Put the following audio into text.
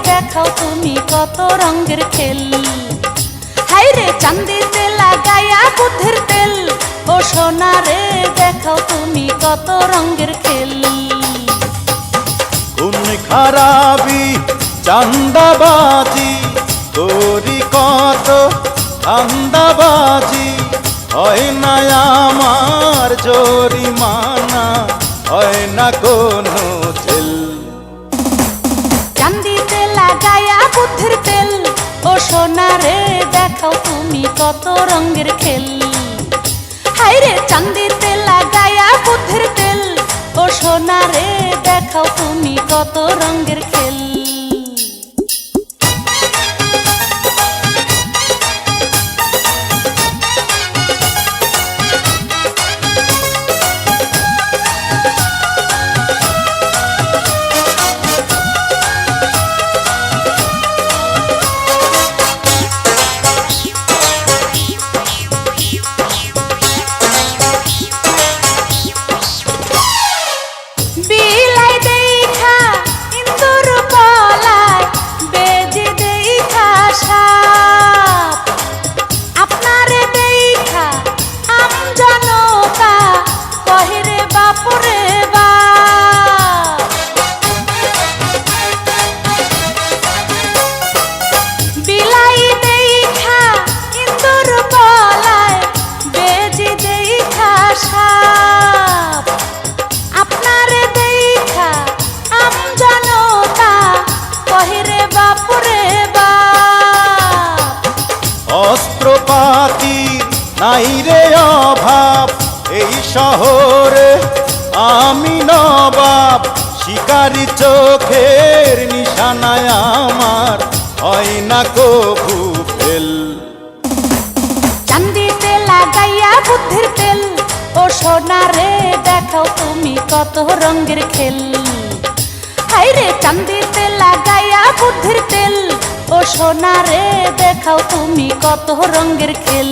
দেখাও তুমি কত রঙের খেল, হাইরে চাঁদিতে লাগায়া বুদ্ধির তেল। ও সোনা রে দেখাও তুমি কত রঙের খেল। কোন খারাপি চান্দাবাজি তোরি কত ধান্দাবাজি, হয় না আমার জরিমানা, হয় না কোনো জেল। চাঁদিতে লাগায়া বুদ্ধির তেল, ও সোনা রে দেখাও তুমি কত রঙের খেল, হাইরে চাঁদিতে লাগায়া বুদ্ধির তেল। ও সোনা রে দেখাও তুমি কত রঙের খেল। অস্ত্রপাতি নাই রে অভাব এই শহরে, আমি নবাব। শিকারি চোখের নিশানায় আমার হয় না কবু ফেল। চাঁদিতে লাগাইয়া বুদ্ধির তেল, ও সোনা রে দেখাও তুমি কত রঙের খেল, হাইরে চাঁদিতে লাগাইয়া বুদ্ধির তেল। ও সোনা রে দেখাও তুমি কত রঙের খেল।